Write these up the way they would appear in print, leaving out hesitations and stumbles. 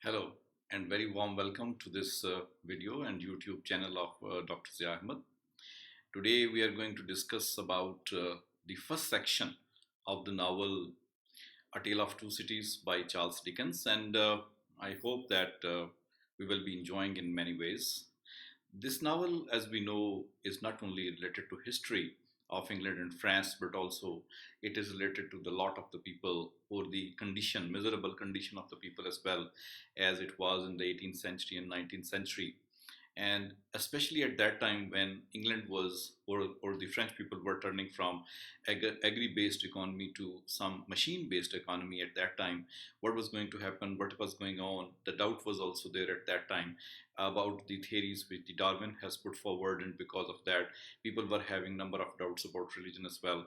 Hello and very warm welcome to this video and YouTube channel of Dr. Ahmed. Today we are going to discuss about the first section of the novel A Tale of Two Cities by Charles Dickens, and I hope that we will be enjoying in many ways. This novel, as we know, is not only related to history of England and France, but also it is related to the lot of the people or the condition, miserable condition of the people as well as it was in the 18th century and 19th century. And especially at that time when England was, or the French people were turning from agri-based economy to some machine-based economy at that time, what was going to happen, what was going on, the doubt was also there at that time about the theories which the Darwin has put forward, and because of that, people were having number of doubts about religion as well.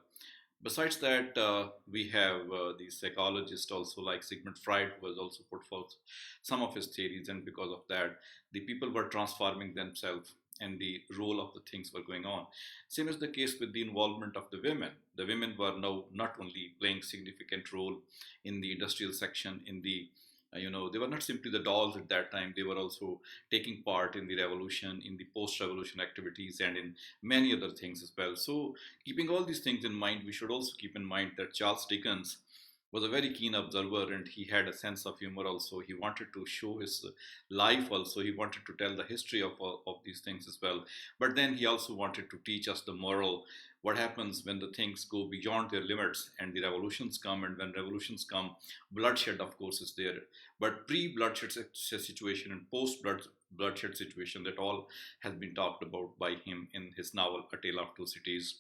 Besides that, we have the psychologist also like Sigmund Freud, who has also put forth some of his theories, and because of that, the people were transforming themselves and the role of the things were going on. Same is the case with the involvement of the women. The women were now not only playing significant role in the industrial section, in the they were not simply the dolls at that time. They were also taking part in the revolution, in the post-revolution activities, and in many other things as well. So keeping all these things in mind, we should also keep in mind that Charles Dickens was a very keen observer, and he had a sense of humor also. He wanted to show his life also. He wanted to tell the history of these things as well. But then he also wanted to teach us the moral, what happens when the things go beyond their limits and the revolutions come. And when revolutions come, bloodshed, of course, is there. But pre-bloodshed situation and post-bloodshed situation, that all has been talked about by him in his novel A Tale of Two Cities.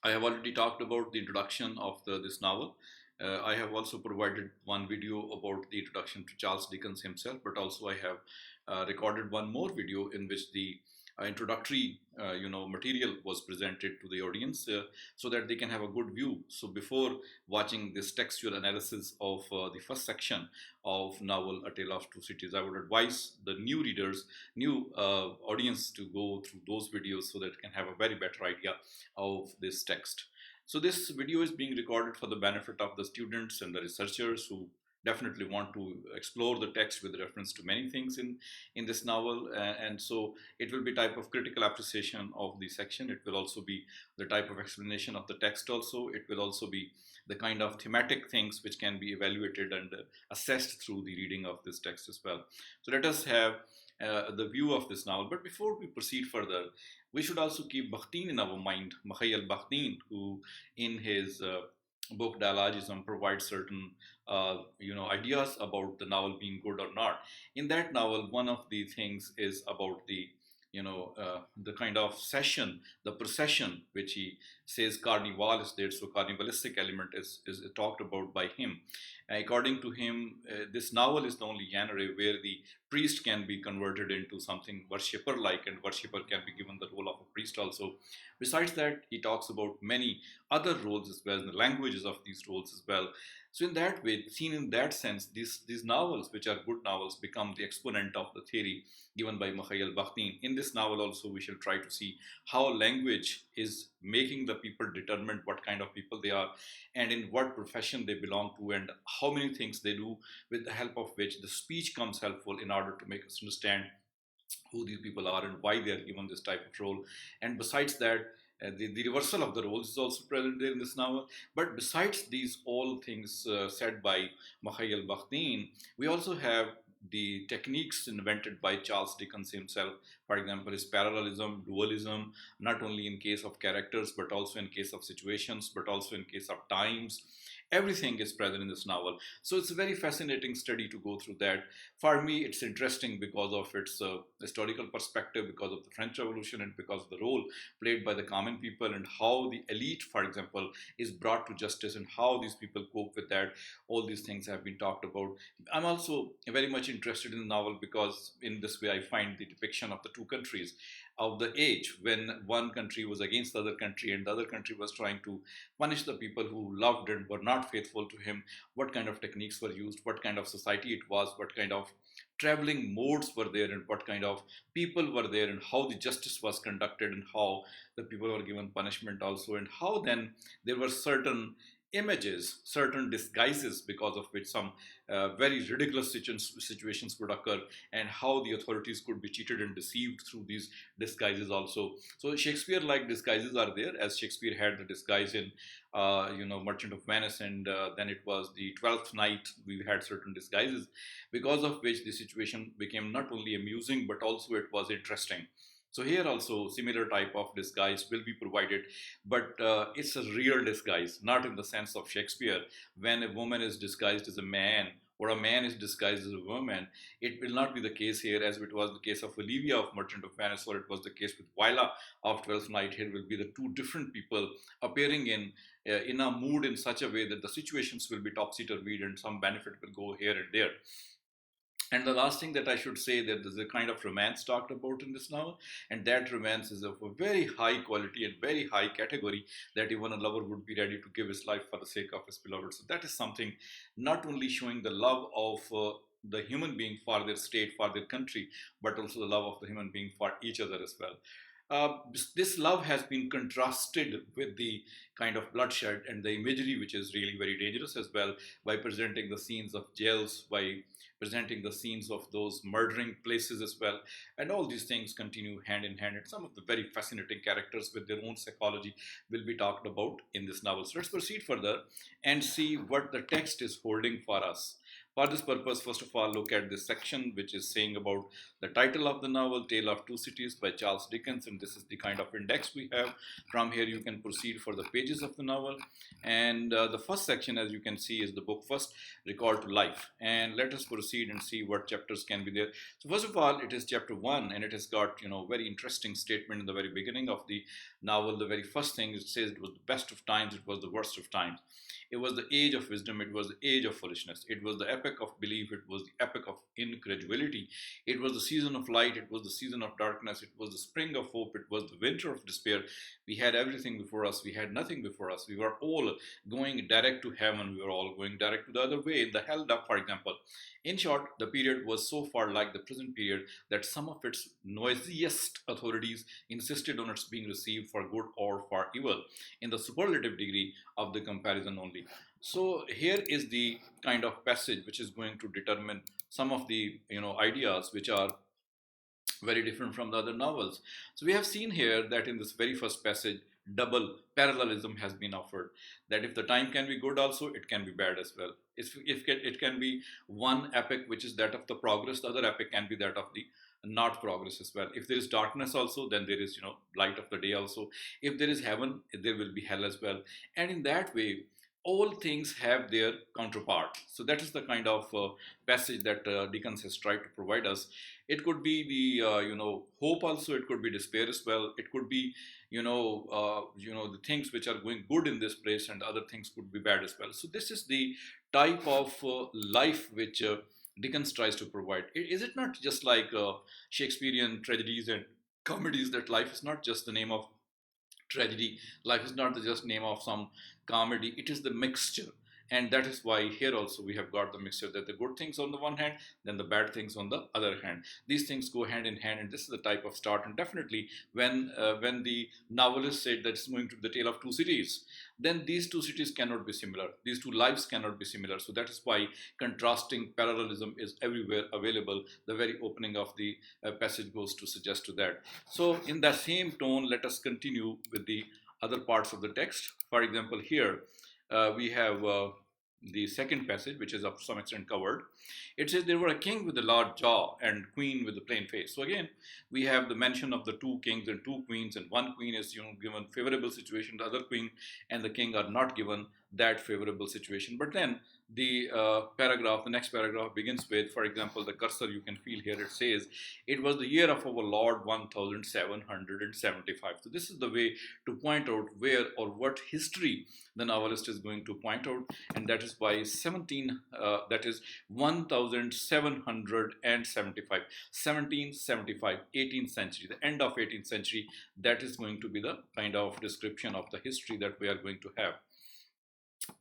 I have already talked about the introduction of this novel. I have also provided one video about the introduction to Charles Dickens himself, but also I have recorded one more video in which the introductory material was presented to the audience, so that they can have a good view. So before watching this textual analysis of the first section of novel A Tale of Two Cities, I would advise the new readers, new audience, to go through those videos so that they can have a very better idea of this text. So this video is being recorded for the benefit of the students and the researchers who definitely want to explore the text with reference to many things in this novel. And so it will be type of critical appreciation of the section. It will also be the type of explanation of the text also. It will also be the kind of thematic things which can be evaluated and assessed through the reading of this text as well. So let us have the view of this novel. But before we proceed further, we should also keep Bakhtin in our mind, Mikhail Bakhtin, who in his book Dialism provides certain ideas about the novel being good or not. In that novel, one of the things is about the kind of session, the procession, which he says carnival is there. So carnivalistic element is talked about by him. According to him, this novel is the only genre where the priest can be converted into something worshipper like, and worshipper can be given the role of a priest also. Besides that, he talks about many other roles as well, and the languages of these roles as well. So in that way, seen in that sense, these novels, which are good novels, become the exponent of the theory given by Mikhail Bakhtin. In this novel also, we shall try to see how language is making the people determine what kind of people they are and in what profession they belong to, and how many things they do, with the help of which the speech comes helpful in order to make us understand who these people are and why they are given this type of role. And besides that, the reversal of the roles is also present there in this novel. But besides these all things said by Mikhail Bakhtin, we also have the techniques invented by Charles Dickens himself. For example, his parallelism, dualism, not only in case of characters, but also in case of situations, but also in case of times. Everything is present in this novel. So it's a very fascinating study to go through that. For me, it's interesting because of its historical perspective, because of the French Revolution, and because of the role played by the common people, and how the elite, for example, is brought to justice, and how these people cope with that. All these things have been talked about. I'm also very much interested in the novel because in this way I find the depiction of the two countries of the age when one country was against the other country and the other country was trying to punish the people who loved and were not faithful to him. What kind of techniques were used, what kind of society it was, what kind of traveling modes were there, and what kind of people were there, and how the justice was conducted, and how the people were given punishment also, and how then there were certain images, certain disguises because of which some very ridiculous situations would occur, and how the authorities could be cheated and deceived through these disguises also. So Shakespeare-like disguises are there, as Shakespeare had the disguise in Merchant of Venice, and then it was the Twelfth Night. We had certain disguises because of which the situation became not only amusing but also it was interesting. So here also similar type of disguise will be provided, but it's a real disguise, not in the sense of Shakespeare. When a woman is disguised as a man or a man is disguised as a woman, it will not be the case here as it was the case of Olivia of Merchant of Venice, or it was the case with Viola of Twelfth Night. Here will be the two different people appearing in a mood in such a way that the situations will be topsy-turvy and some benefit will go here and there. And the last thing that I should say, that there's a kind of romance talked about in this novel, and that romance is of a very high quality and very high category, that even a lover would be ready to give his life for the sake of his beloved. So that is something not only showing the love of the human being for their state, for their country, but also the love of the human being for each other as well. This love has been contrasted with the kind of bloodshed and the imagery, which is really very dangerous as well, by presenting the scenes of jails, by presenting the scenes of those murdering places as well. And all these things continue hand in hand. And some of the very fascinating characters with their own psychology will be talked about in this novel. So let's proceed further and see what the text is holding for us. For this purpose, first of all, look at this section which is saying about the title of the novel, Tale of Two Cities by Charles Dickens, and this is the kind of index we have. From here you can proceed for the pages of the novel. And the first section, as you can see, is the book first, Recall to Life. And let us proceed and see what chapters can be there. So first of all, it is chapter 1, and it has got, very interesting statement in the very beginning of the novel. The very first thing it says, it was the best of times, it was the worst of times. It was the age of wisdom, it was the age of foolishness. It was the epoch of belief, it was the epoch of incredulity. It was the season of light, it was the season of darkness, it was the spring of hope, it was the winter of despair. We had everything before us, we had nothing before us. We were all going direct to heaven, we were all going direct to the other way, in the hell up, for example. In short, the period was so far like the present period that some of its noisiest authorities insisted on its being received for good or for evil, in the superlative degree of the comparison only. So here is the kind of passage which is going to determine some of the ideas which are very different from the other novels. So we have seen here that in this very first passage, double parallelism has been offered. That if the time can be good also, it can be bad as well. If it can be one epic, which is that of the progress, the other epic can be that of the not progress as well. If there is darkness also, then there is light of the day also. If there is heaven, there will be hell as well. And in that way, all things have their counterpart. So that is the kind of passage that Dickens has tried to provide us. It could be the hope also. It could be despair as well. It could be the things which are going good in this place, and other things could be bad as well. So this is the type of life which Dickens tries to provide. Is it not just like Shakespearean tragedies and comedies, that life is not just the name of tragedy, life is not the just name of some comedy, it is the mixture. And that is why here also we have got the mixture, that the good things on the one hand, then the bad things on the other hand. These things go hand in hand, and this is the type of start. And definitely when the novelist said that it's going to be the tale of two cities, then these two cities cannot be similar, these two lives cannot be similar. So that is why contrasting parallelism is everywhere available. The very opening of the passage goes to suggest to that. So in that same tone, let us continue with the other parts of the text. For example, here we have the second passage, which is of some extent covered. It says, there were a king with a large jaw and queen with a plain face. So again, we have the mention of the two kings and two queens, and one queen is given favorable situation, the other queen and the king are not given that favorable situation. But then the next paragraph begins with, for example, the cursor you can feel here, it says, it was the year of our Lord 1775. So this is the way to point out where or what history the novelist is going to point out, and that is by 1775, 1775, 18th century, the end of 18th century. That is going to be the kind of description of the history that we are going to have.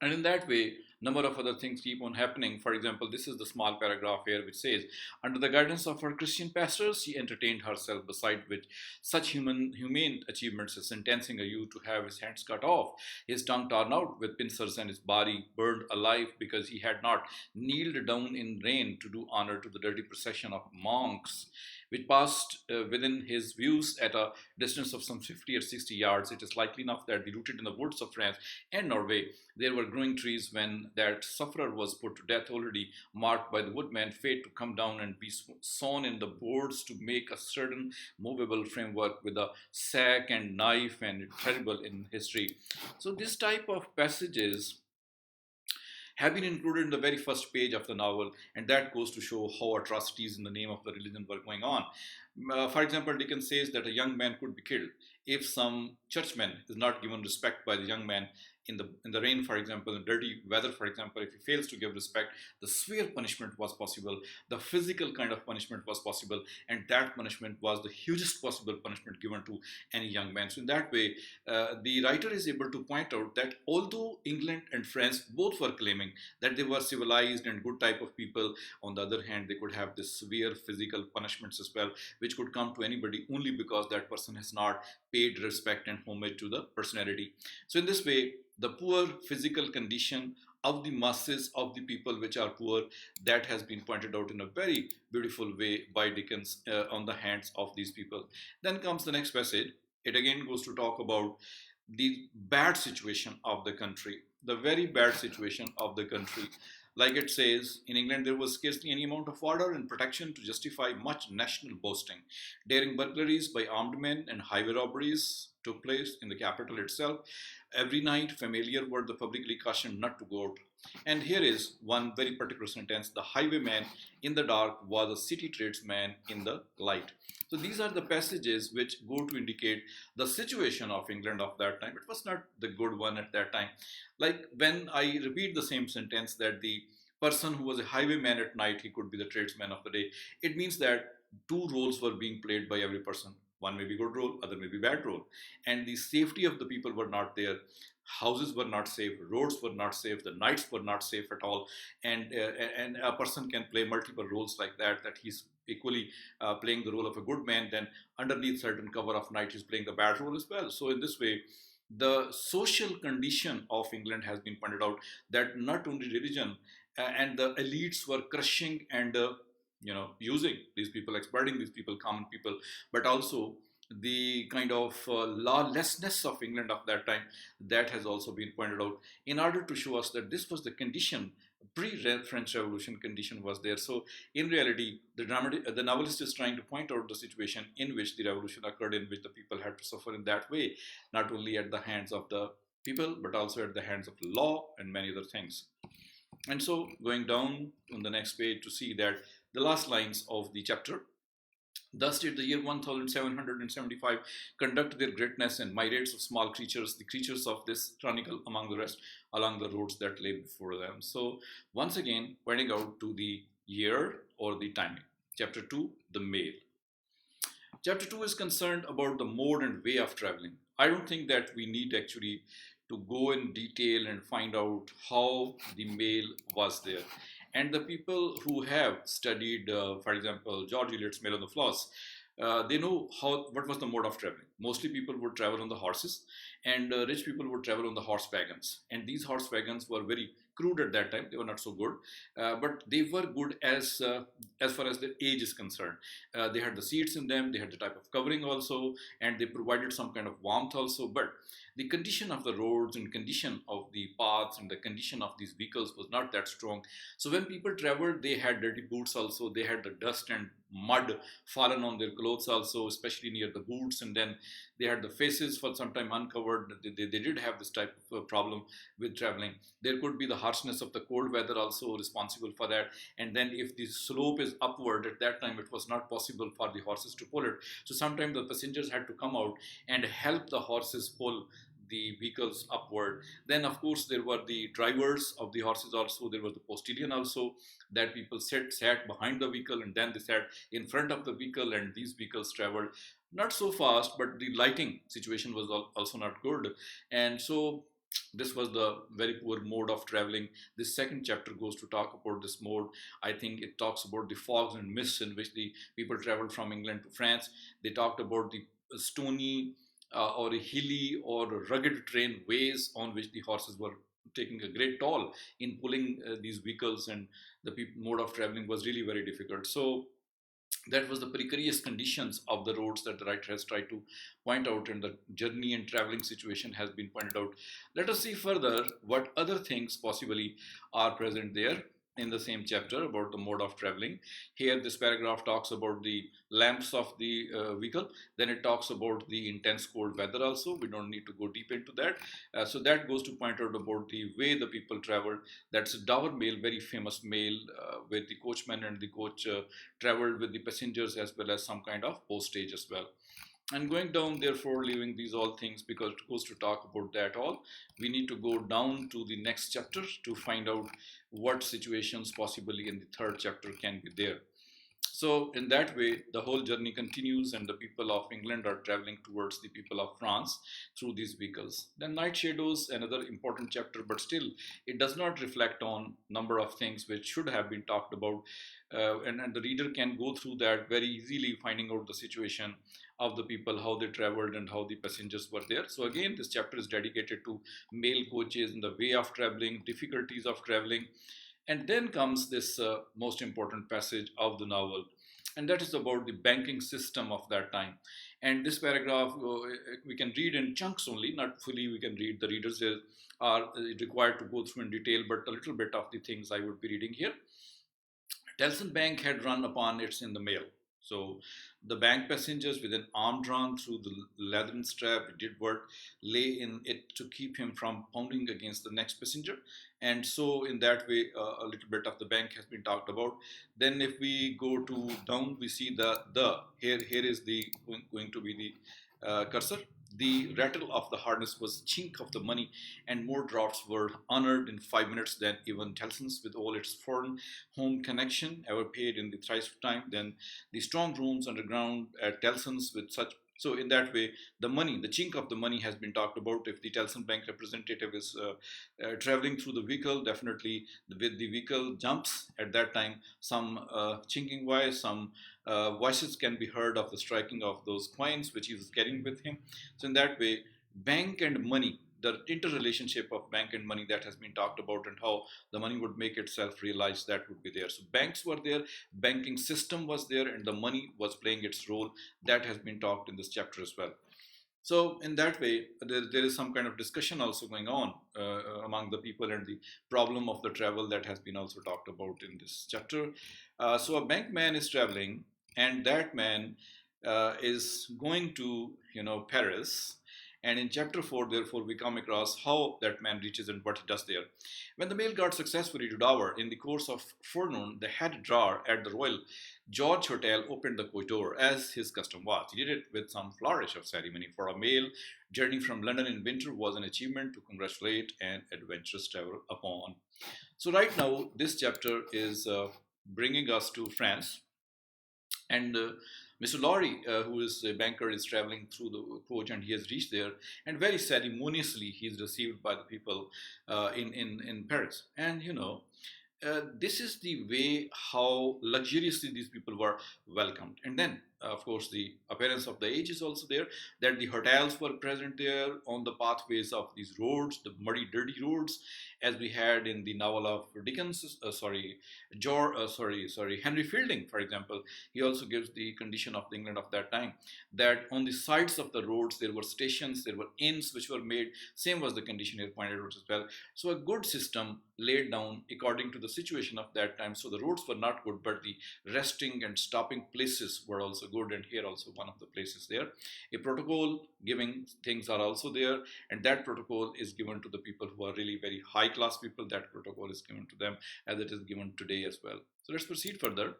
And in that way, number of other things keep on happening. For example, this is the small paragraph here which says, under the guidance of her Christian pastors, she entertained herself, beside which such humane achievements as sentencing a youth to have his hands cut off, his tongue torn out with pincers, and his body burned alive because he had not kneeled down in rain to do honor to the dirty procession of monks which passed within his views at a distance of some 50 or 60 yards. It is likely enough that, rooted in the woods of France and Norway, there were growing trees when that sufferer was put to death, already marked by the woodman, fate to come down and be sawn in the boards to make a certain movable framework with a sack and knife, and terrible in history. So this type of passages have been included in the very first page of the novel, and that goes to show how atrocities in the name of the religion were going on. For example, Dickens says that a young man could be killed if some churchman is not given respect by the young man in the rain, for example, in dirty weather, for example. If he fails to give respect, the severe punishment was possible, the physical kind of punishment was possible, and that punishment was the hugest possible punishment given to any young man. So in that way, the writer is able to point out that although England and France both were claiming that they were civilized and good type of people, on the other hand, they could have this severe physical punishments as well, which could come to anybody only because that person has not paid respect and homage to the personality. So in this way, the poor physical condition of the masses of the people which are poor, that has been pointed out in a very beautiful way by Dickens on the hands of these people. Then comes the next passage. It again goes to talk about the bad situation of the country, the very bad situation of the country. Like it says, in England there was scarcely any amount of order and protection to justify much national boasting. Daring burglaries by armed men and highway robberies took place in the capital itself. Every night, familiar were the publicly cautioned not to go out. And here is one very particular sentence: the highwayman in the dark was a city tradesman in the light. So these are the passages which go to indicate the situation of England of that time. It was not the good one at that time. Like when I repeat the same sentence, that the person who was a highwayman at night, he could be the tradesman of the day, it means that two roles were being played by every person. One may be good role, other may be bad role. And the safety of the people were not there. Houses were not safe, roads were not safe, the nights were not safe at all. And a person can play multiple roles like that, that he's equally playing the role of a good man, then underneath certain cover of night he's playing the bad role as well. So in this way, the social condition of England has been pointed out, that not only religion and the elites were crushing and using these people, exploiting these people, common people, but also the kind of lawlessness of England of that time, that has also been pointed out in order to show us that this was the condition. Pre-French Revolution condition was there. So in reality, the novelist is trying to point out the situation in which the revolution occurred, in which the people had to suffer in that way, not only at the hands of the people, but also at the hands of law and many other things. And so going down on the next page to see that the last lines of the chapter: thus did the year 1775 conduct their greatness and myriads of small creatures, the creatures of this chronicle, among the rest, along the roads that lay before them. So once again, pointing out to the year or the timing. Chapter 2, the mail. Chapter 2 is concerned about the mode and way of traveling. I don't think that we need actually to go in detail and find out how the mail was there. And the people who have studied, for example, George Eliot's Mail on the Floss, they know what was the mode of traveling. Mostly people would travel on the horses, and rich people would travel on the horse wagons. And these horse wagons were very crude at that time; they were not so good, but they were good as far as their age is concerned. They had the seats in them, they had the type of covering also, and they provided some kind of warmth also. But the condition of the roads and condition of the paths and the condition of these vehicles was not that strong. So when people traveled, they had dirty boots also, they had the dust and mud fallen on their clothes also, especially near the boots, and then they had the faces for some time uncovered. They did have this type of problem with traveling. There could be the harshness of the cold weather also responsible for that, and then if the slope is upward, at that time it was not possible for the horses to pull it. So sometimes the passengers had to come out and help the horses pull the vehicles upward. Then of course there were the drivers of the horses also, there was the postilion also, that people sat behind the vehicle, and then they sat in front of the vehicle, and these vehicles traveled not so fast, but the lighting situation was also not good. And so this was the very poor mode of traveling. This second chapter goes to talk about this mode. I think it talks about the fogs and mists in which the people traveled from England to France. They talked about the stony or hilly or rugged terrain ways on which the horses were taking a great toll in pulling these vehicles, and the mode of traveling was really very difficult. So that was the precarious conditions of the roads that the writer has tried to point out, and the journey and traveling situation has been pointed out. Let us see further what other things possibly are present there in the same chapter about the mode of traveling. Here, this paragraph talks about the lamps of the vehicle. Then it talks about the intense cold weather also. We don't need to go deep into that. So that goes to point out about the way the people traveled. That's a Dover mail, very famous mail, where the coachman and the coach traveled with the passengers as well as some kind of postage as well. And going down, therefore, leaving these all things because it goes to talk about that all, we need to go down to the next chapter to find out what situations possibly in the third chapter can be there. So in that way, the whole journey continues, and the people of England are traveling towards the people of France through these vehicles. Then Night Shadows, another important chapter, but still it does not reflect on number of things which should have been talked about, and the reader can go through that very easily, finding out the situation of the people, how they traveled, and how the passengers were there. So again, this chapter is dedicated to mail coaches and the way of traveling, difficulties of traveling. And then comes this most important passage of the novel, and that is about the banking system of that time. And this paragraph we can read in chunks only, not fully. We can read, the readers are required to go through in detail, but a little bit of the things I would be reading here. Telson Bank had run upon its in the mail. So the bank passengers, with an arm drawn through the leathern strap, did work, lay in it to keep him from pounding against the next passenger. And so, in that way, a little bit of the bank has been talked about. Then, if we go to down, we see the here is the going to be the cursor. The rattle of the harness was chink of the money, and more drafts were honored in 5 minutes than even Tellson's, with all its foreign home connection, ever paid in the thrice of time. Then the strong rooms underground at Tellson's with such. So in that way, the money, the chink of the money has been talked about. If the Telson Bank representative is traveling through the vehicle, definitely with the vehicle jumps at that time, some chinking voice, some voices can be heard of the striking of those coins which he was carrying with him. So in that way, bank and money, the interrelationship of bank and money, that has been talked about, and how the money would make itself realized, that would be there. So banks were there, banking system was there, and the money was playing its role. That has been talked in this chapter as well. So in that way, there is some kind of discussion also going on among the people, and the problem of the travel that has been also talked about in this chapter. So a bank man is traveling, and that man is going to, Paris. And in chapter 4, therefore, we come across how that man reaches and what he does there. When the mail got successfully to Dover, in the course of forenoon, the head drawer at the Royal George Hotel opened the coach door, as his custom was. He did it with some flourish of ceremony, for a mail journey from London in winter was an achievement to congratulate an adventurous traveler upon. So right now, this chapter is bringing us to France, and Mr. Laurie, who is a banker, is traveling through the coach, and he has reached there. And very ceremoniously, he is received by the people in Paris. And this is the way how luxuriously these people were welcomed. And then, of course, the appearance of the age is also there, that the hotels were present there on the pathways of these roads, the muddy, dirty roads, as we had in the novel of Dickens, Henry Fielding, for example. He also gives the condition of the England of that time, that on the sides of the roads there were stations, there were inns which were made. Same was the condition here pointed out as well. So a good system laid down according to the situation of that time. So the roads were not good, but the resting and stopping places were also good, and here also one of the places there. A protocol giving things are also there, and that protocol is given to the people who are really very high class people. That protocol is given to them as it is given today as well. So let's proceed further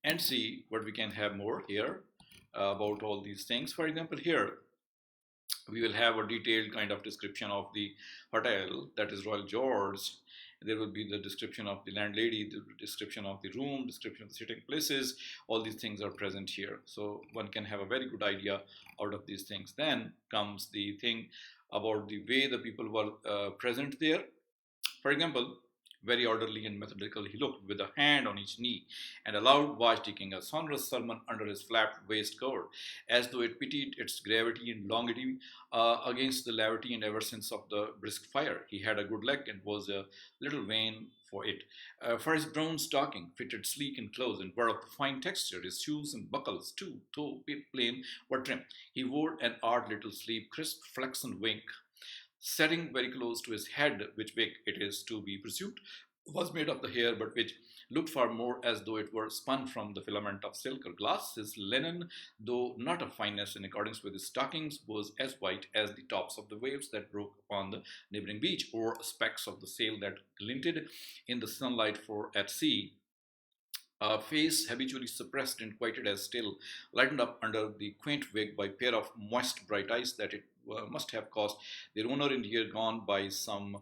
and see what we can have more here about all these things. For example, here we will have a detailed kind of description of the hotel, that is Royal George. There will be the description of the landlady, the description of the room, description of the sitting places. All these things are present here. So one can have a very good idea out of these things. Then comes the thing about the way the people were present there. For example, very orderly and methodical, he looked with a hand on each knee and a loud voice taking a sonorous sermon under his flapped waistcoat, as though it pitied its gravity and longevity against the levity and absence of the brisk fire. He had a good leg and was a little vain for it. For his brown stocking, fitted sleek and close and were of fine texture, his shoes and buckles, too, though plain, were trim. He wore an odd little sleeve, crisp flaxen wig setting very close to his head, which wig, it is to be presumed, was made of the hair, but which looked far more as though it were spun from the filament of silk or glass. His linen, though not of fineness in accordance with his stockings, was as white as the tops of the waves that broke upon the neighboring beach, or specks of the sail that glinted in the sunlight for at sea. A face habitually suppressed and quieted as still, lightened up under the quaint wig by a pair of moist bright eyes that it must have caused their owner in year gone by some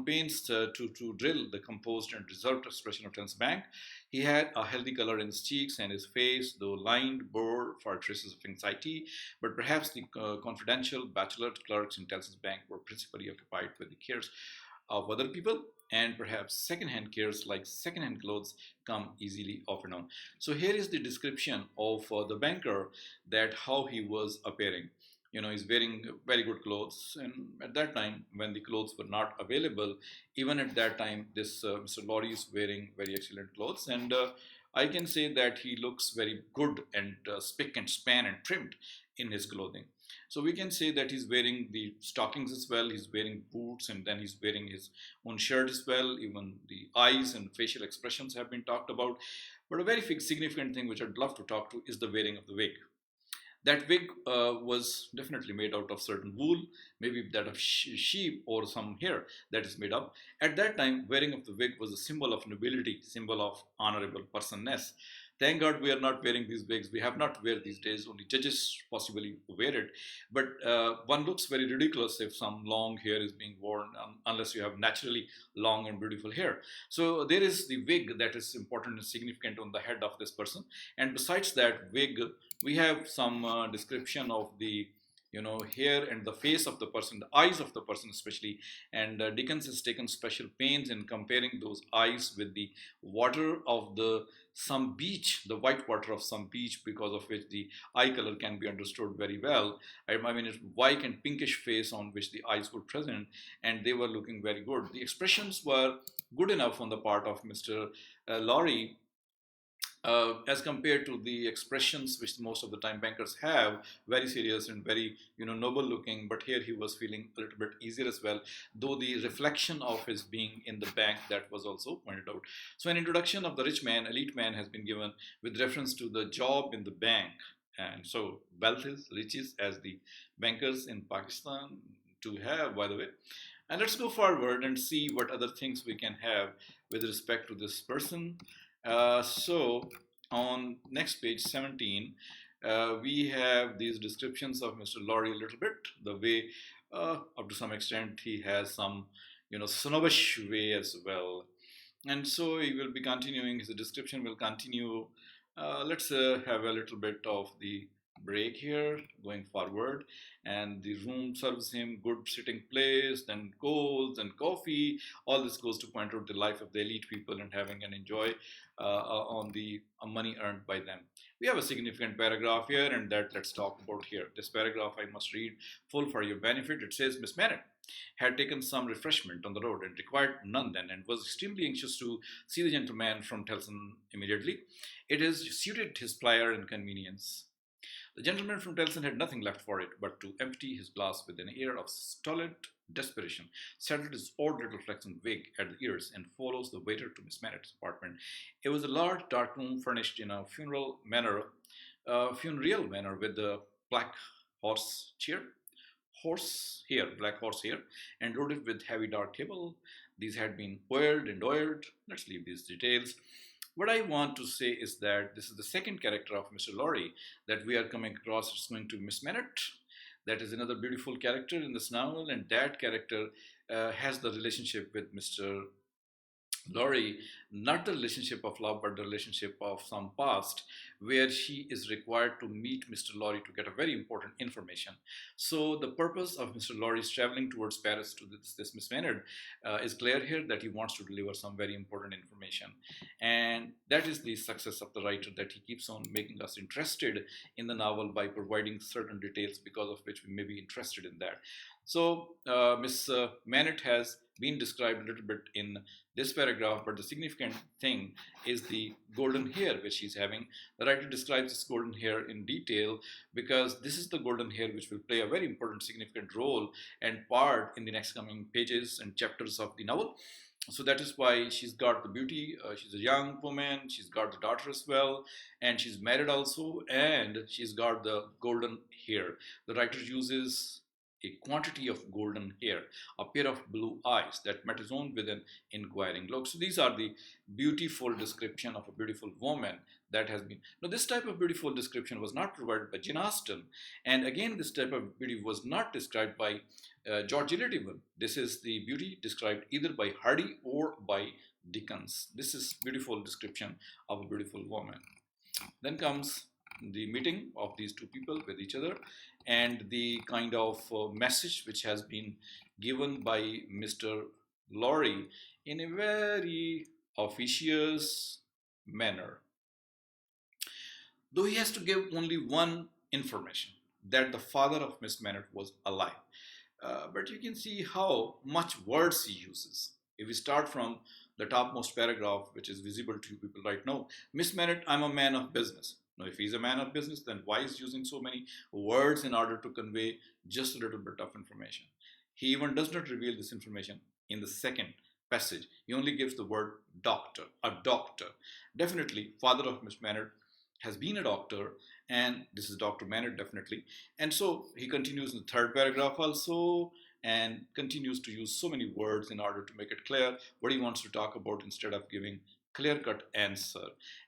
pains to drill the composed and reserved expression of Ten's Bank. He had a healthy color in his cheeks, and his face, though lined, bore for traces of anxiety. But perhaps the confidential bachelor clerks in Tellson's Bank were principally occupied with the cares of other people, and perhaps second-hand cares like second-hand clothes come easily off and on. So here is the description of the banker, that how he was appearing. He's wearing very good clothes, and at that time when the clothes were not available, even at that time, this Mr. Laurie is wearing very excellent clothes, and I can say that he looks very good and spick and span and trimmed in his clothing. So we can say that he's wearing the stockings as well, he's wearing boots, and then he's wearing his own shirt as well. Even the eyes and facial expressions have been talked about. But a very significant thing which I'd love to talk to is the wearing of the wig. That wig was definitely made out of certain wool, maybe that of sheep or some hair that is made up. At that time, wearing of the wig was a symbol of nobility, symbol of honorable personness. Thank God we are not wearing these wigs. We have not wear these days. Only judges possibly wear it. But one looks very ridiculous if some long hair is being worn, unless you have naturally long and beautiful hair. So there is the wig that is important and significant on the head of this person. And besides that wig, we have some description of the hair and the face of the person, the eyes of the person especially. And Dickens has taken special pains in comparing those eyes with the water of the some beach, the white water of some beach, because of which the eye color can be understood very well. I mean, it's white and pinkish face on which the eyes were present, and they were looking very good. The expressions were good enough on the part of Mr. Laurie, as compared to the expressions which most of the time bankers have, very serious and very noble looking. But here he was feeling a little bit easier as well, though the reflection of his being in the bank, that was also pointed out. So an introduction of the rich man, elite man, has been given with reference to the job in the bank. And so wealth is riches, as the bankers in Pakistan to have, by the way. And let's go forward and see what other things we can have with respect to this person. So on next page 17, we have these descriptions of Mr. Laurie a little bit. The way, up to some extent, he has some, snobbish way as well. And so he will be continuing, his description will continue. Let's have a little bit of the break here going forward. And the room serves him good sitting place, then coals and coffee. All this goes to point out the life of the elite people and having an enjoy on the money earned by them. We have a significant paragraph here, and that let's talk about here. This paragraph I must read full for your benefit. It says, Miss Mannett had taken some refreshment on the road and required none then, and was extremely anxious to see the gentleman from Tellson immediately. It has suited his pleasure and convenience. The gentleman from Tellson had nothing left for it but to empty his glass with an air of stolid desperation, settled his odd little flaxen wig at the ears, and follows the waiter to Miss Mannett's apartment. It was a large, dark room furnished in a funereal manner with a black black horse here, and loaded with heavy dark table. These had been oiled and oiled. Let's leave these details. What I want to say is that this is the second character of Mr. Laurie that we are coming across. It's going to Miss Mannett. That is another beautiful character in this novel, and that character has the relationship with Mr. Laurie, not the relationship of love, but the relationship of some past, where she is required to meet Mr. Laurie to get a very important information. So the purpose of Mr. Laurie's traveling towards Paris to this Miss Maynard is clear here that he wants to deliver some very important information, and that is the success of the writer, that he keeps on making us interested in the novel by providing certain details because of which we may be interested in that. So Miss Manet has been described a little bit in this paragraph, but the significant thing is the golden hair which he's having. The writer describes this golden hair in detail because this is the golden hair which will play a very important, significant role and part in the next coming pages and chapters of the novel. So that is why she's got the beauty. She's a young woman. She's got the daughter as well, and she's married also, and she's got the golden hair. The writer uses a quantity of golden hair, a pair of blue eyes that met his own with an inquiring look. So these are the beautiful description of a beautiful woman that has been. Now this type of beautiful description was not provided by Jane Austen, and again this type of beauty was not described by George Eliot. This is the beauty described either by Hardy or by Dickens. This is beautiful description of a beautiful woman. Then comes the meeting of these two people with each other and the kind of message which has been given by Mr. Laurie in a very officious manner. Though he has to give only one information, that the father of Miss Maynard was alive. But you can see how much words he uses. If we start from the topmost paragraph, which is visible to you people right now, Miss Maynard, I'm a man of business. Now, if he's a man of business, then why is using so many words in order to convey just a little bit of information? He even does not reveal this information in the second passage. He only gives the word doctor, a doctor. Definitely, father of Miss Maynard has been a doctor, and this is Dr. Maynard definitely. And so he continues in the third paragraph also, and continues to use so many words in order to make it clear what he wants to talk about instead of giving clear-cut answer.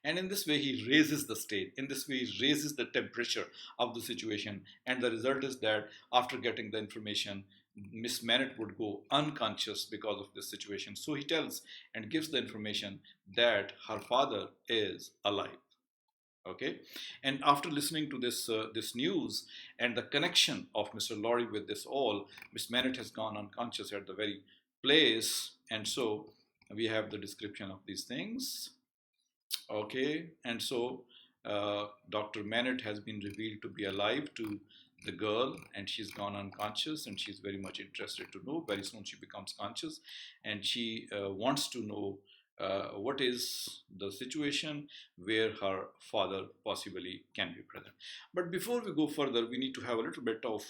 And in this way he raises the stage, in this way he raises the temperature of the situation, and the result is that after getting the information, Miss Manet would go unconscious because of this situation. So he tells and gives the information that her father is alive. Okay, and after listening to this news and the connection of Mr. Laurie with this all, Miss Manet has gone unconscious at the very place, and so we have the description of these things. Okay, and so Dr. Manet has been revealed to be alive to the girl, and she's gone unconscious, and she's very much interested to know. Very soon she becomes conscious, and she wants to know what is the situation where her father possibly can be present. But before we go further, we need to have a little bit of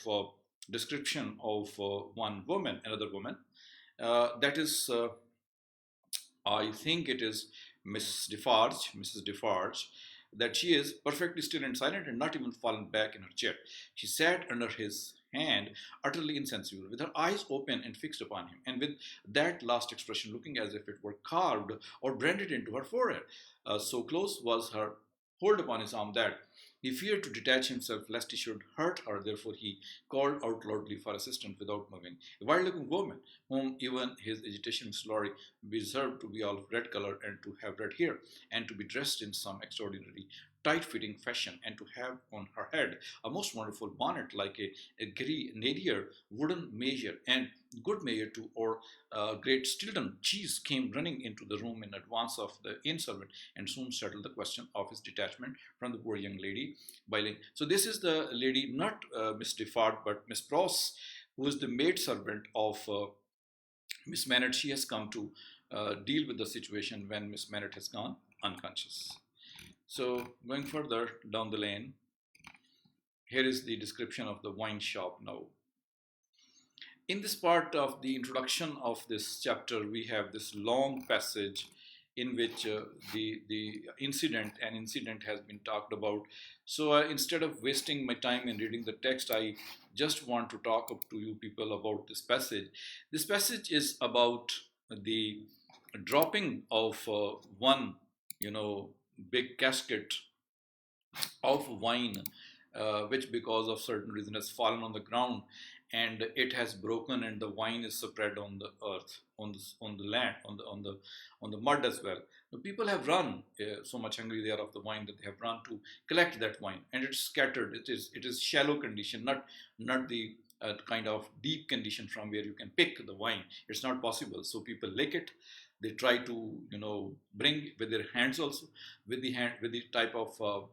description of one woman, another woman. That is, I think it is Mrs. Defarge, that she is perfectly still and silent and not even fallen back in her chair. She sat under his hand, utterly insensible, with her eyes open and fixed upon him, and with that last expression looking as if it were carved or branded into her forehead. So close was her hold upon his arm that he feared to detach himself lest he should hurt her. Therefore, he called out loudly for assistance without moving. A wild-looking woman, whom even his agitation Laurie deserved to be of red color and to have red hair, and to be dressed in some extraordinary tight-fitting fashion, and to have on her head a most wonderful bonnet like a grenadier wooden measure and good measure too, or great Stilton cheese, came running into the room in advance of the inn servant, and soon settled the question of his detachment from the poor young lady by. So this is the lady, not Miss Defarge, but Miss Pross, who is the maid servant of Miss Manet. She has come to deal with the situation when Miss Manet has gone unconscious. So going further down the lane, here is the description of the wine shop now. In this part of the introduction of this chapter, we have this long passage in which the incident has been talked about. So instead of wasting my time in reading the text, I just want to talk up to you people about this passage. This passage is about the dropping of one, big casket of wine, which because of certain reason has fallen on the ground, and it has broken, and the wine is spread on the earth, on the land, on the mud as well. The people have run, so much hungry they are of the wine that they have run to collect that wine, and it's scattered. It is shallow condition, not the kind of deep condition from where you can pick the wine. It's not possible. So people lick it. They try to bring with their hands also, with the type of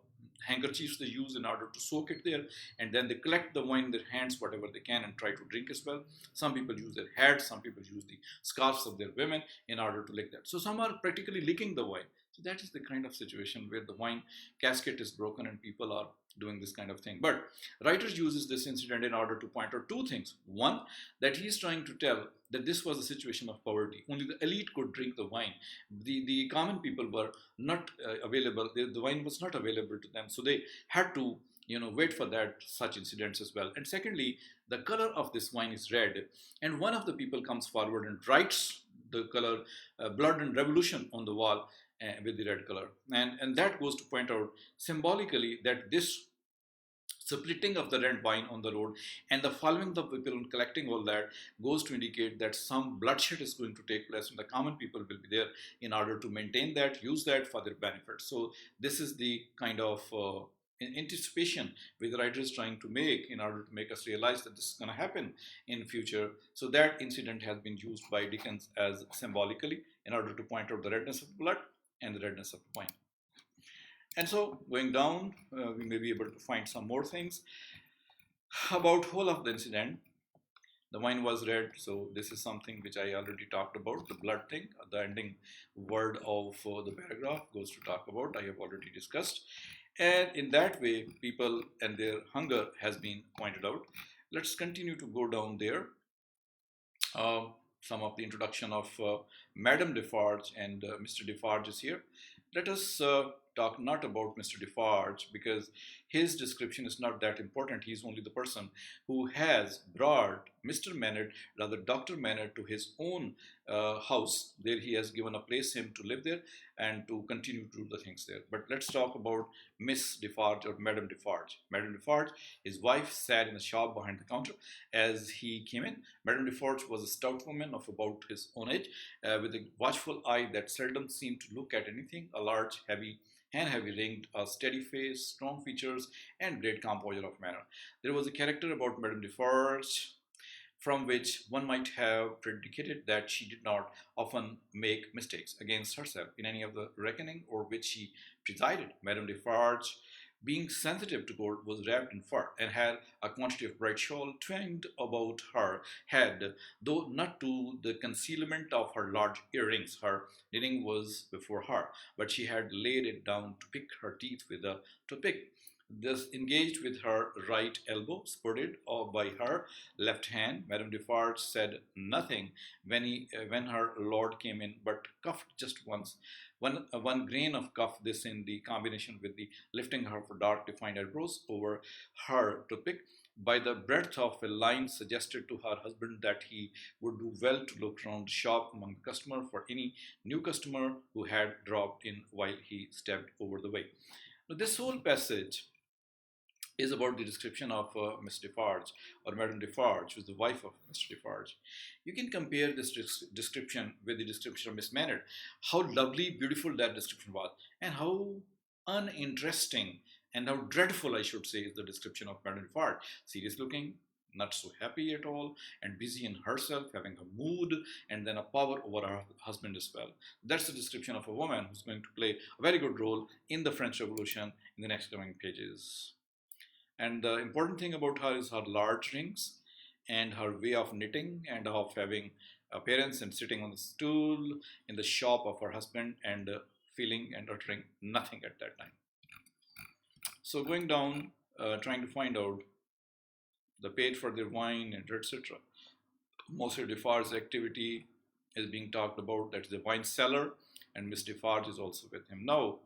handkerchiefs they use in order to soak it there, and then they collect the wine in their hands whatever they can and try to drink as well. Some people use their hats, some people use the scarves of their women in order to lick that. So some are practically licking the wine. So that is the kind of situation where the wine casket is broken and people are doing this kind of thing. But writers uses this incident in order to point out two things. One, that he is trying to tell that this was a situation of poverty. Only the elite could drink the wine. The common people were not available. The wine was not available to them. So they had to wait for that such incidents as well. And secondly, the color of this wine is red. And one of the people comes forward and writes the color blood and revolution on the wall with the red color. And that goes to point out symbolically that this splitting of the red wine on the road and the following the people and collecting all that goes to indicate that some bloodshed is going to take place, and the common people will be there in order to maintain that, use that for their benefit. So this is the kind of anticipation which the writer is trying to make in order to make us realize that this is going to happen in future. So that incident has been used by Dickens as symbolically in order to point out the redness of blood and the redness of wine. And so going down, we may be able to find some more things about whole of the incident. The wine was red, so this is something which I already talked about, the blood thing. The ending word of the paragraph goes to talk about, I have already discussed. And in that way, people and their hunger has been pointed out. Let's continue to go down there. Some of the introduction of Madame Defarge and Mr. Defarge is here. Let us talk not about Mr. Defarge because his description is not that important. He's only the person who has brought Mr. Maynard, rather Dr. Maynard, to his own house. There he has given a place him to live there and to continue to do the things there. But let's talk about Miss Defarge or Madame Defarge. Madame Defarge, his wife, sat in the shop behind the counter as he came in. Madame Defarge was a stout woman of about his own age, with a watchful eye that seldom seemed to look at anything, a large, heavy ringed, a steady face, strong features, and great composure of manner. There was a character about Madame Defarge from which one might have predicated that she did not often make mistakes against herself in any of the reckoning over which she presided. Madame Defarge, being sensitive to gold, was wrapped in fur and had a quantity of bright shawl twined about her head, though not to the concealment of her large earrings. Her knitting was before her, but she had laid it down to pick her teeth with a toothpick. Thus engaged with her right elbow, supported by her left hand, Madame Defarge said nothing when her lord came in, but coughed just once. One grain of cough, this in the combination with the lifting her dark defined eyebrows over her toothpick by the breadth of a line, suggested to her husband that he would do well to look round the shop among the customer for any new customer who had dropped in while he stepped over the way. Now, this whole passage is about the description of Miss Defarge or Madame Defarge, who is the wife of Mr. Defarge. You can compare this description with the description of Miss Maynard. How lovely, beautiful that description was, and how uninteresting and how dreadful, I should say, is the description of Madame Defarge. Serious looking, not so happy at all, and busy in herself, having a mood and then a power over her husband as well. That's the description of a woman who's going to play a very good role in the French Revolution in the next coming pages. And the important thing about her is her large rings and her way of knitting and of having appearance and sitting on the stool in the shop of her husband and feeling and uttering nothing at that time. So going down, trying to find out the paid for their wine and etc. Monsieur Defarge's activity is being talked about. That is the wine cellar, and Miss Defarge is also with him. Now,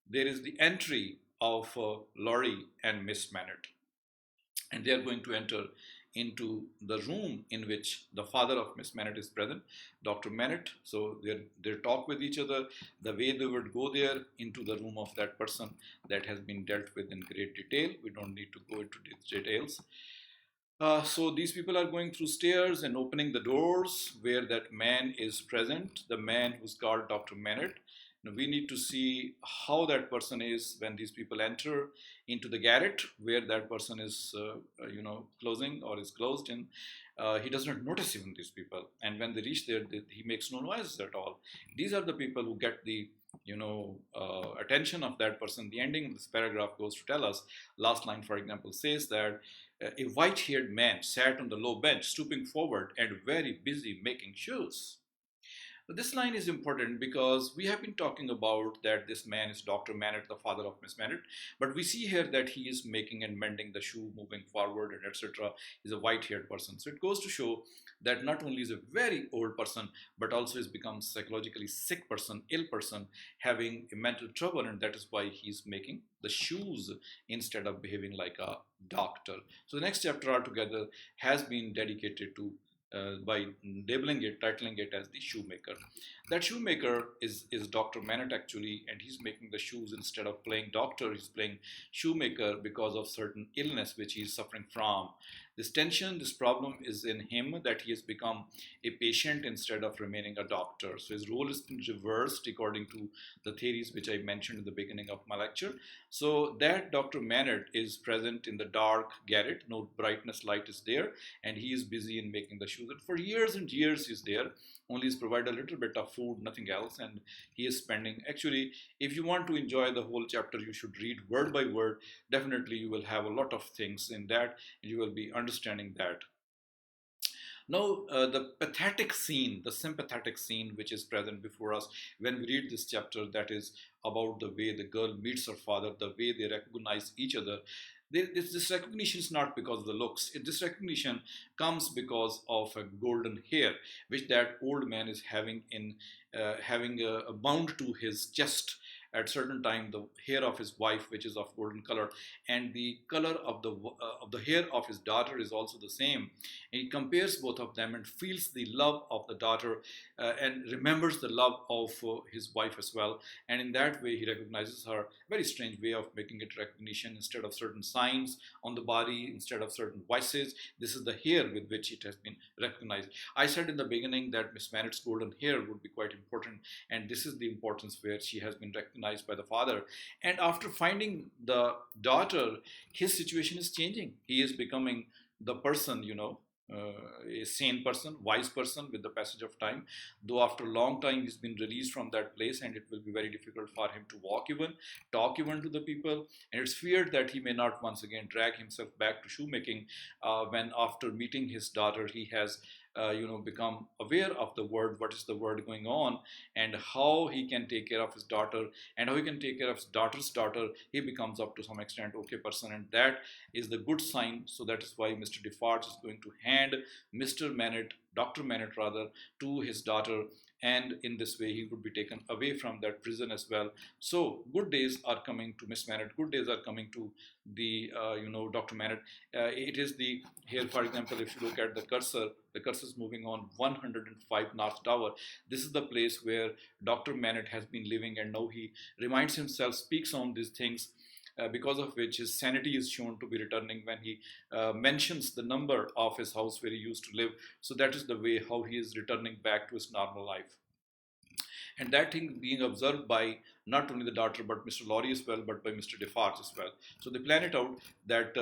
there is the entry of Laurie and Miss Maynard, and they are going to enter into the room in which the father of Miss Maynard is present, Dr. Maynard. So they talk with each other, the way they would go there into the room of that person that has been dealt with in great detail. We don't need to go into these details. So these people are going through stairs and opening the doors where that man is present, the man who's called Dr. Manet. Now we need to see how that person is when these people enter into the garret where that person is, closing or is closed in. He does not notice even these people, and when they reach there, he makes no noises at all. These are the people who get the attention of that person. The ending of this paragraph goes to tell us. Last line, for example, says that a white-haired man sat on the low bench, stooping forward and very busy making shoes. This line is important because we have been talking about that this man is Dr. Manet, the father of Miss Manet, but we see here that he is making and mending the shoe, moving forward, and etc. Is a white-haired person. So it goes to show that not only is a very old person, but also has become psychologically sick person, ill person, having a mental trouble, and that is why he's making the shoes instead of behaving like a doctor. So the next chapter altogether has been dedicated to by titling it as the shoemaker. That shoemaker is Dr. Manet actually, and he's making the shoes instead of playing doctor. He's playing shoemaker because of certain illness which he's suffering from. This tension, this problem is in him that he has become a patient instead of remaining a doctor. So his role has been reversed according to the theories which I mentioned in the beginning of my lecture. So that Dr. Manet is present in the dark garret, no brightness light is there, and he is busy in making the shoes. And for years and years he's there, only is provide a little bit of food, nothing else, and he is spending. Actually, if you want to enjoy the whole chapter, you should read word by word. Definitely you will have a lot of things in that, and you will be understanding that. Now, the pathetic scene, the sympathetic scene which is present before us when we read this chapter, that is about the way the girl meets her father, the way they recognize each other. This recognition is not because of the looks. This recognition comes because of a golden hair, which that old man is having bound to his chest at certain time, the hair of his wife, which is of golden color, and the color of the hair of his daughter is also the same. And he compares both of them and feels the love of the daughter and remembers the love of his wife as well. And in that way, he recognizes her. Very strange way of making it recognition. Instead of certain signs on the body, instead of certain voices, this is the hair with which it has been recognized. I said in the beginning that Miss Manet's golden hair would be quite important, and this is the importance where she has been recognized by the father. And after finding the daughter, his situation is changing. He is becoming the person, a sane person, wise person with the passage of time. Though after a long time he's been released from that place, and it will be very difficult for him to walk even, talk even to the people. And it's feared that he may not once again drag himself back to shoemaking when after meeting his daughter he has become aware of the word, what is the word going on, and how he can take care of his daughter, and how he can take care of his daughter's daughter. He becomes up to some extent okay person, and that is the good sign. So that is why Mr. Defarge is going to hand Mr. Manet, Dr. Manet rather, to his daughter, and in this way he would be taken away from that prison as well. So good days are coming to Miss Manet, good days are coming to the Dr. Manet. It is the here, for example, if you look at the cursor is moving on 105 North Tower. This is the place where Dr. Manet has been living, and now he reminds himself, speaks on these things, because of which his sanity is shown to be returning when he mentions the number of his house where he used to live. So that is the way how he is returning back to his normal life. And that thing being observed by not only the daughter but Mr. Laurie as well, but by Mr. Defarge as well. So they plan it out that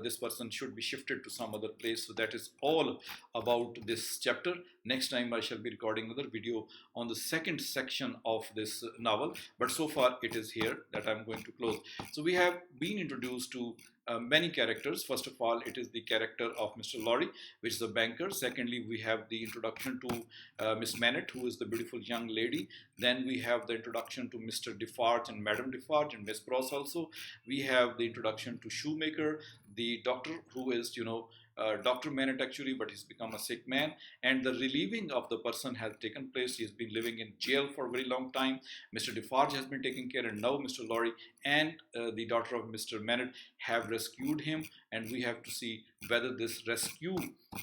this person should be shifted to some other place. So that is all about this chapter. Next time I shall be recording another video on the second section of this novel, but so far it is here that I'm going to close. So we have been introduced to many characters. First of all, it is the character of Mr. Laurie, which is a banker. Secondly, we have the introduction to Miss Manet, who is the beautiful young lady. Then we have the introduction to Mr. Defarge and Madame Defarge and Miss Pross also. We have the introduction to Shoemaker, the doctor who is, Dr. Manet actually, but he's become a sick man, and the relieving of the person has taken place. He's been living in jail for a very long time. Mr. Defarge has been taken care, and now Mr. Laurie and the daughter of Mr. Manet have rescued him, and we have to see whether this rescue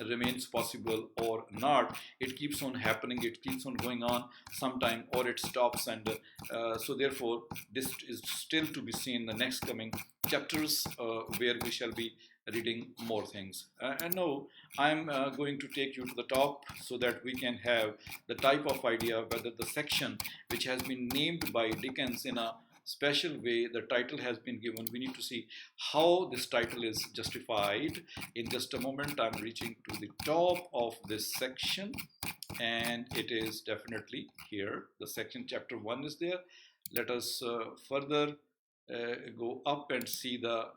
remains possible or not. It keeps on happening, it keeps on going on sometime, or it stops, and so therefore this is still to be seen in the next coming chapters, where we shall be reading more things. And now I'm going to take you to the top so that we can have the type of idea whether the section which has been named by Dickens in a special way, the title has been given. We need to see how this title is justified. In just a moment, I'm reaching to the top of this section, and it is definitely here. The section chapter 1 is there. Let us further go up and see the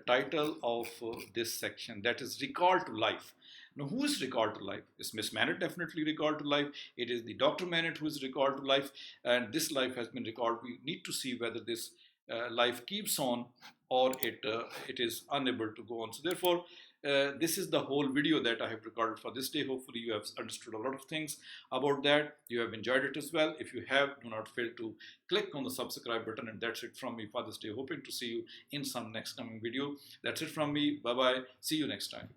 title of this section, that is recall to life. Now, who is recalled to life? Is Miss Manet definitely recalled to life? It is the Dr. Manet who is recalled to life, and this life has been recalled. We need to see whether this life keeps on or it is unable to go on. So therefore, this is the whole video that I have recorded for this day. Hopefully you have understood a lot of things about that. You have enjoyed it as well. If you have, do not fail to click on the subscribe button. And that's it from me for this day. Hoping to see you in some next coming video. That's it from me. Bye bye. See you next time.